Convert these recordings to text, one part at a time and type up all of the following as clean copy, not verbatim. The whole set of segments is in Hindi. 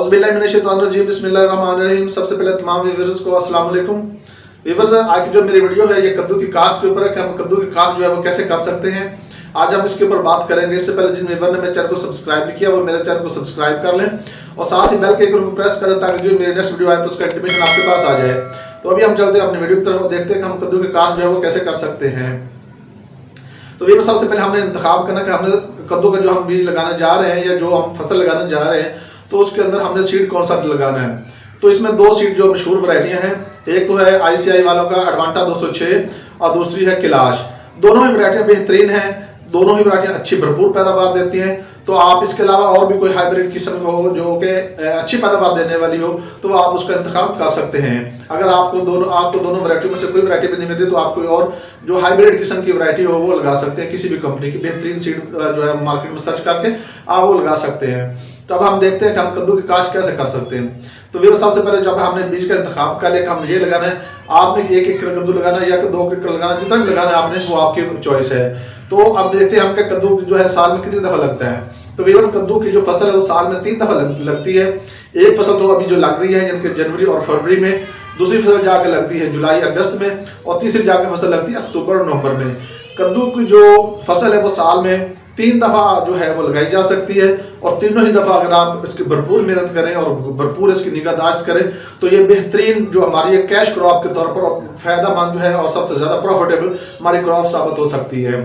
औज़ुबिल्लाहिमिनश्शैतानिर्रजीम बिस्मिल्लाहिर्रहमानिर्रहीम। सबसे पहले तमाम व्यूअर्स को अस्सलाम वालेकुम। व्यूअर्स, आज की जो मेरी वीडियो है ये कद्दू की काश्त के ऊपर है कि हम कद्दू की काश्त जो है वो कैसे कर सकते हैं। आज हम इसके ऊपर बात करेंगे। इससे पहले जिन व्यूअर ने मेरे चैनल को सब्सक्राइब नहीं किया वो मेरे चैनल को सब्सक्राइब कर लें और साथ ही बेल के आइकन को प्रेस करें ताकि जो मेरी नेक्स्ट वीडियो आए तो उसका नोटिफिकेशन आपके पास आ जाए। तो अभी हम चलते हैं अपनी वीडियो की तरफ, देखते हैं कि हम कद्दू की काश्त जो है वो कैसे कर सकते हैं। तो व्यूअर्स, सबसे पहले हमने इंतखाब करना कि हमने कद्दू का जो हम बीज लगाने जा रहे हैं या जो हम फसल लगाने जा रहे हैं तो उसके अंदर हमने सीड कौन सा लगाना है। तो इसमें दो सीड जो मशहूर वैरायटियां हैं, एक तो है ICI वालों का एडवांटा 206 और दूसरी है कैलाश। दोनों ही वैरायटियां बेहतरीन हैं, दोनों ही वैरायटियां अच्छी भरपूर पैदावार देती हैं। तो आप इसके अलावा और भी कोई हाइब्रिड किस्म हो जो कि अच्छी पैदावार देने वाली हो तो आप उसका इंतखाब कर सकते हैं। अगर आपको दोनों वैरायटी में से कोई वैरायटी भी नहीं मिल रही तो आप कोई और जो हाइब्रिड किस्म की वैरायटी हो वो लगा सकते हैं। किसी भी कंपनी की बेहतरीन सीड जो है मार्केट में सर्च करके आप वो लगा सकते हैं। तो अब हम देखते हैं कि हम कद्दू की काश्त कैसे कर सकते हैं। तो व्यूअर्स, सबसे पहले जब हमने बीज का इंतखाब कर लिया, हम ये लगाना है, आपने 1 एकड़ कद्दू लगाना है या 2 एकड़ लगाना, जितना भी लगाना है आपने वो आपकी चॉइस है। तो अब देखते हैं हम कि कद्दू जो है साल में कितनी दफा लगता है। तो व्यूअर्स, कद्दू की जो फसल है वो साल में 3 दफा लगती है। एक फसल तो अभी जो लग रही है यानी कि जनवरी और फरवरी में, दूसरी फसल जाके लगती है जुलाई अगस्त में और तीसरी जाके फसल लगती है अक्टूबर और नवंबर में। कद्दू की जो फसल है वो साल में 3 दफा जो है वो लगाई जा सकती है और तीनों ही दफा अगर आप इसकी भरपूर मेहनत करें और भरपूर इसकी निगाहदाश्त करें तो ये बेहतरीन जो हमारी कैश क्रॉप के तौर पर फायदेमंद जो है और सबसे ज्यादा प्रॉफिटेबल हमारी क्रॉप साबित हो सकती है।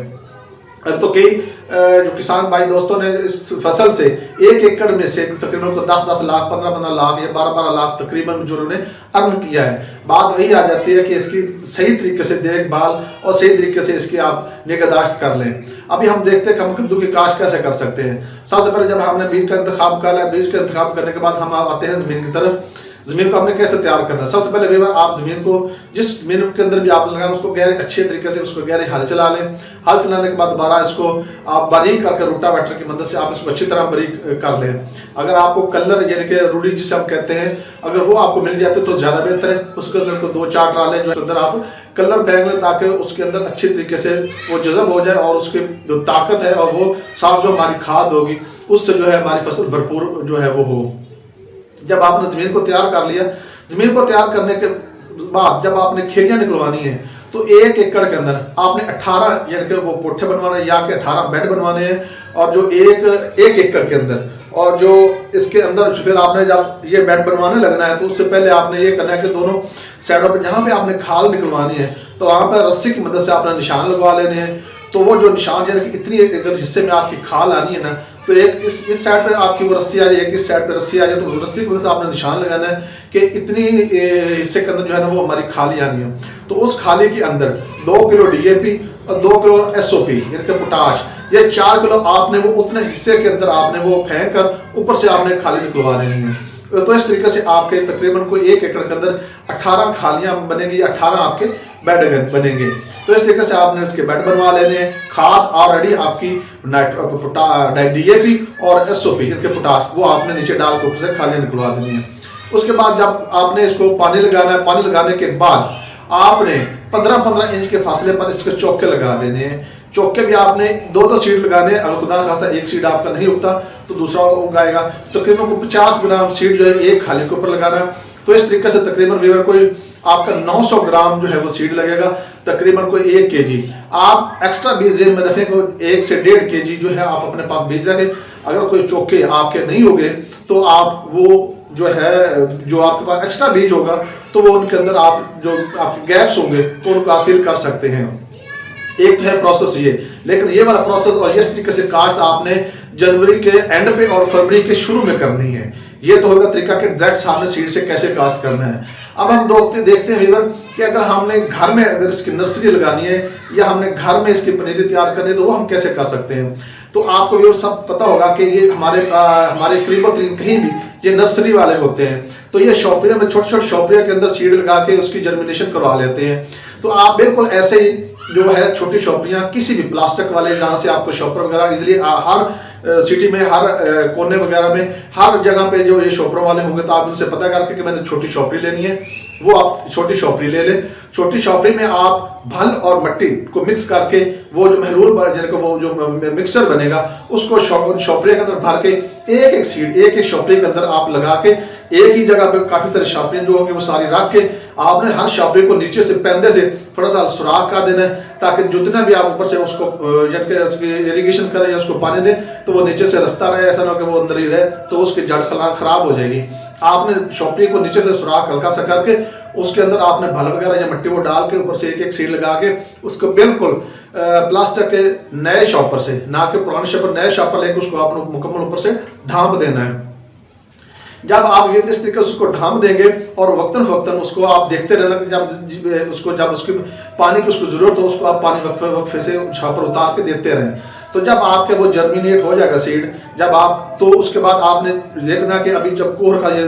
अब तो कई जो किसान भाई दोस्तों ने इस फसल से 1 एकड़ में से तकरीबन को 10-10 लाख, 15-15 लाख या 12-12 लाख तकरीबन जो उन्होंने अर्न किया है। बात वही आ जाती है कि इसकी सही तरीके से देखभाल और सही तरीके से इसकी आप निगहदाश्त कर लें। अभी हम देखते हैं कि हम कद्दू की काश्त कैसे कर सकते हैं। सबसे पहले जब हमने बीज का इंतखाब कर लिया, बीज का इंतखाब करने के बाद हम आते हैं जमीन की तरफ। जमीन को हमने कैसे तैयार करना है। सबसे पहले व्यूअर, आप जमीन को जिस जमीन के अंदर भी आप लगाएं उसको गहरे अच्छे तरीके से उसको गहरे हल चला लें। हल चलाने के बाद दोबारा इसको आप बारीक करके रोटावेटर की मदद से आप इसको अच्छी तरह बारीक कर लें। अगर आपको कलर यानी कि रूढ़ी जिसे हम कहते हैं अगर वो आपको मिल जाते तो ज़्यादा बेहतर है। उसके अंदर को 2-4 ट्राले जो अंदर आप कलर फेंक लें ताकि उसके अंदर अच्छी तरीके से वो जज़ब हो जाए और उसकी जो ताकत है और वो साफ जो हमारी खाद होगी उससे जो है हमारी फसल भरपूर जो है वो हो। जब आपने जमीन को तैयार कर लिया, जमीन को तैयार करने के बाद जब आपने खेलियां निकलवानी है तो 1 एकड़ के अंदर आपने 18 यानी कि वो पोठे बनवाने या कि 18 बेड बनवाने हैं। और जो एक एकड़ के अंदर और जो इसके अंदर फिर आपने जब ये बेड बनवाने लगना है तो उससे पहले आपने ये करना है कि दोनों साइडों पे जहाँ पे आपने खाल निकलवानी है तो वहाँ पर रस्सी की मदद से आपने निशान लगवा लेने हैं। तो वो जो निशान यानी कि इतनी अगर हिस्से में आपकी खाल आनी है ना तो एक इस साइड पे आपकी वो रस्सी आ जाए, एक इस साइड पे रस्सी आ जाए, तो रस्सी की वजह से आपने निशान लगाना है कि इतनी हिस्से के अंदर जो है ना वो हमारी खाली आनी है। तो उस खाली के अंदर 2 किलो DAP और 2 किलो SOP यानी कि पोटाश, ये 4 किलो आपने वो उतने हिस्से के अंदर आपने वो फेंक कर ऊपर से आपने खाली निकलवा देनी है। तो इस तरीके से आपके तकरीबन कोई 1 एकड़ के अंदर 18 खालियां बनेंगी, 18 आपके बेड बनेंगे। तो इस तरीके से आपने इसके बेड बनवा लेने हैं। खाद ऑलरेडी आपकी DAP और SOP इनके पोटाश वो आपने नीचे डाल के ऊपर से खालियां निकलवा देनी है। उसके बाद जब आपने इसको पानी लगाना है, पानी लगाने के बाद आपने 15-15 इंच के फासले पर इसके चौके लगा देने हैं। चौके भी आपने 2-2 सीड लगाने हैं। अगर खुदा खासा एक सीड आपका नहीं उगता तो दूसरा उगाएगा। तकरीबन 50 ग्राम सीड जो है एक खाली के ऊपर लगाना है। तो इस तरीके से तकरीबन व्यूअर कोई आपका 900 ग्राम जो है वो सीड लगेगा, तकरीबन कोई 1 kg। आप एक्स्ट्रा बीज में रखें, कोई 1 से 1.5 kg जो है आप अपने पास बीज रखें। अगर कोई चौके आपके नहीं होंगे तो आप वो जो है जो आपके पास एक्स्ट्रा बीज होगा तो वो उनके अंदर आप जो आपके गैप्स होंगे तो उनको आप फिल कर सकते हैं। एक तो है प्रोसेस ये, लेकिन ये वाला प्रोसेस और इस तरीके से काश्त आपने जनवरी के एंड पे और फरवरी के शुरू में करनी है। ये तो होगा तरीका कि डायरेक्ट सामने सीड से कैसे काश्त करना है। अब हम देखते हैं व्यूअर कि अगर हमने घर में अगर इसकी नर्सरी लगानी है या हमने घर में इसकी पनीरी तैयार करनी है तो वो हम कैसे कर सकते हैं। तो आपको व्यूअर सब पता होगा कि ये हमारे करीबन कहीं भी ये नर्सरी वाले होते हैं तो ये शॉपरिया में छोटे-छोटे शॉपरिया के अंदर सीड लगा के उसकी जर्मिनेशन करवा लेते हैं। तो आप बिल्कुल ऐसे ही जो है छोटी शॉपरियाँ किसी भी प्लास्टिक वाले, जहाँ से आपको शॉपर वगैरह इजीली हर सिटी में, हर कोने वगैरह में, हर जगह पे जो ये शॉपर वाले होंगे, तो आप उनसे पता करके कि मैंने छोटी शॉपरी लेनी है, वो आप छोटी शॉपरी ले लें। छोटी शॉपरी में आप भल और मट्टी को मिक्स करके वो जो महलूल वो जो मिक्सर बनेगा उसको शॉपरी के अंदर भर के एक एक सीड एक एक शॉपरी के अंदर आप लगा के एक ही जगह पे काफी सारी शॉपरियां जो होंगी वो सारी रख के आपने हर शॉपरी को नीचे से पेंदे से थोड़ा सा सुराख कर देना है, ताकि जितना भी आप ऊपर से उसको उसकी इरिगेशन करें या उसको पानी दें तो वो नीचे से रास्ता रहे, ऐसा ना हो कि वो अंदर ही रहे तो उसकी जड़ खराब हो जाएगी। आपने शॉपरी को नीचे से सुराख हल्का सा करके उसके अंदर आपने भल वगैरह या मिट्टी वो डाल के ऊपर से एक एक सीड लगा के उसको बिल्कुल प्लास्टिक के नए शॉपर से, ना कि पुराने शॉपर, नए शॉपर लेके उसको आपने मुकम्मल ऊपर से ढांप देना है। जब आप ये इस तरीके से उसको ढांप देंगे और वक्तन फक्तन उसको आप देखते रहना कि जब उसकी पानी की उसको जरूरत हो उसको आप पानी वक्फे से छापर उतार के देते रहें। तो जब आपके वो जर्मिनेट हो जाएगा सीड, जब आप तो उसके बाद आपने देखना कि अभी जब कोहर का ये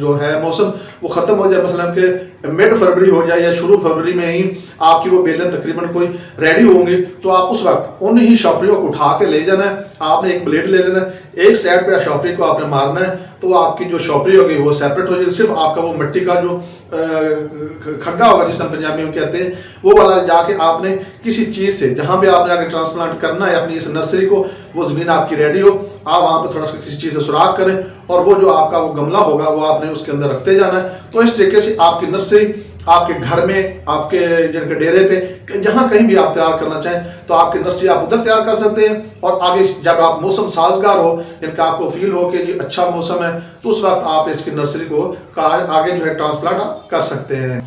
जो है मौसम वो ख़त्म हो जाए, मसलन कि मिड फरवरी हो जाए या शुरू फरवरी में ही आपकी वो बेलें तकरीबन कोई रेडी होंगी, तो आप उस वक्त उन ही शॉपरियों को उठा के ले जाना है। आपने एक ब्लेड ले लेना है, एक साइड पे शॉपरी को आपने मारना है, तो आपकी जो शॉपरी होगी वो सेपरेट हो जाएगी। सिर्फ आपका वो मिट्टी का जो खड्डा होगा जिसे हम पंजाबी में कहते हैं वो वाला जाके आपने किसी चीज़ से जहाँ पे आपने आगे ट्रांसप्लांट करना है अपनी इस नर्सरी को, वो ज़मीन आपकी रेडी हो, आप वहाँ पर थोड़ा सा किसी चीज़ से सुराख करें और वो जो आपका वो गमला होगा वो आपने उसके अंदर रखते जाना है। तो इस तरीके से आपकी नर्सरी आपके घर में, आपके जिनके डेरे पे, जहाँ कहीं भी आप तैयार करना चाहें तो आपकी नर्सरी आप उधर तैयार कर सकते हैं। और आगे जब आप मौसम साजगार हो, जिनका आपको फील हो कि ये अच्छा मौसम है, तो उस वक्त आप इसकी नर्सरी को आगे जो है ट्रांसप्लांट कर सकते हैं।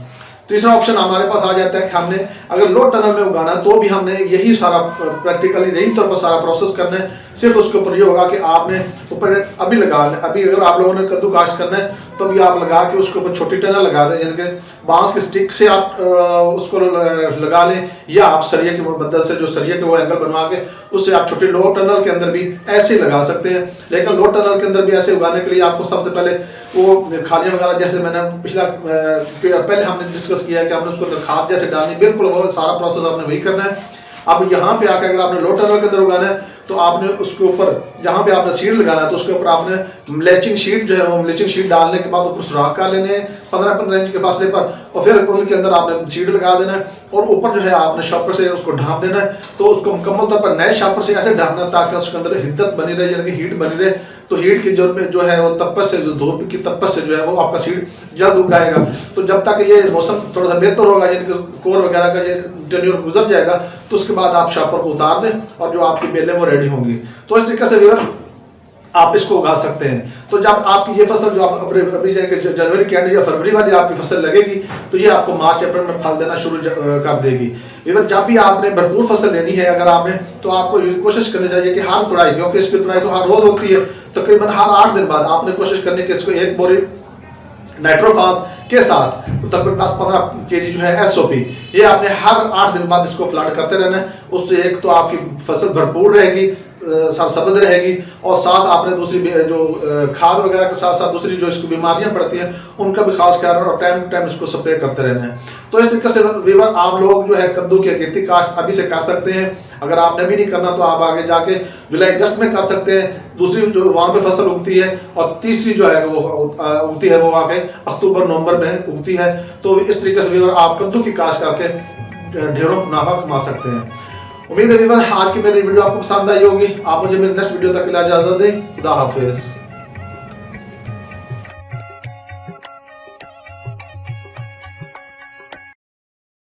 तीसरा ऑप्शन हमारे पास आ जाता है कि हमने अगर लो टनल में उगाना है तो भी हमने यही सारा प्रैक्टिकली यही तौर पर सारा प्रोसेस करना है। सिर्फ उसके ऊपर ये होगा कि आपने ऊपर अभी अगर आप लोगों ने कद्दू काश्त करना है तो भी आप लगा के उसके ऊपर छोटी टनल लगा दें, यानी कि बांस के स्टिक से आप उसको लगा लें, या आप सरिया की मदद से जो सरिया के वो एंगल बनवा के उससे आप छोटी लो टनल के अंदर भी ऐसे लगा सकते हैं। लेकिन लो टनल के अंदर भी ऐसे उगाने के लिए आपको सबसे पहले वो खालियाँ वगैरह, जैसे मैंने पहले हमने डिस्कस किया है कि हमने उसको खाद जैसे डालनी, बिल्कुल वो सारा प्रोसेस आपने वही करना है। अब यहाँ पे आकर अगर आपने लो टनल के अंदर उगाना है तो आपने उसके ऊपर जहाँ पे आपने सीड लगाना है तो उसके ऊपर आपने मल्चिंग शीट जो है वो मल्चिंग शीट डालने के बाद ऊपर सुराख कर लेने 15-15 इंच के फासले पर, और फिर उनके अंदर आपने सीड लगा देना है और ऊपर जो है आपने शॉपर से उसको ढांप देना है। तो उसको मुकम्मल तौर पर नए शॉपर से ऐसे ढांपना ताकि उसके अंदर हिद्दत बनी रहे, यानी कि हीट बनी रहे। तो हीट की जो है वो तपस से, जो धूप की तपस से जो है वो आपका सीड जल्द उगाएगा। तो जब तक ये मौसम थोड़ा सा बेहतर होगा, यानी कि कोर वगैरह का ये टेन्योर गुजर जाएगा, तो उसके बाद आप शॉपर को उतार दें और जो आपकी बेलें वो रेडी होंगी। तो इस तरीके से आप इसको उगा सकते हैं। तो जब आपकी ये फसल जो आप अभी जनवरी के एंड या फरवरी वाली आपकी फसल लगेगी तो ये आपको मार्च अप्रैल में फल देना शुरू कर देगी। इवन जब भी आपने भरपूर फसल लेनी है अगर आपने, तो आपको कोशिश करनी चाहिए कि हर तुड़ाई, क्योंकि इसकी तुड़ाई तो हर रोज होती है, तकरीबन हर 8 दिन बाद आपने कोशिश करनी कि इसको एक बोरी नाइट्रोफास के साथ तो तकरीबन 10-15 kg जो है SOP, ये आपने हर 8 दिन बाद इसको फ्लड करते रहना है। उससे एक तो आपकी फसल भरपूर रहेगी, सरसब्ज रहेगी, और साथ आपने दूसरी जो खाद वगैरह के साथ साथ दूसरी जो इसको बीमारियां पड़ती हैं उनका भी खास ख्याल रखना और टाइम टू टाइम इसको स्प्रे करते रहना है। तो इस तरीके से वीवर आप लोग जो है कद्दू की खेती काश्त अभी से कर सकते हैं। अगर आपने भी नहीं करना तो आप आगे जाके जुलाई अगस्त में कर सकते हैं। दूसरी जो वहाँ पे फसल उगती है और तीसरी जो है वो उगती है वो आगे अक्टूबर नवंबर में उगती है। तो इस तरीके से वीवर आप कद्दू की काश्त करके ढेरों मुनाफा कमा सकते हैं। उम्मीद है वीवर आज की मेरी वीडियो आपको पसंद आई होगी। आप मुझे मेरी नेक्स्ट वीडियो तक के लिए इजाजत दें। खुदा हाफिज।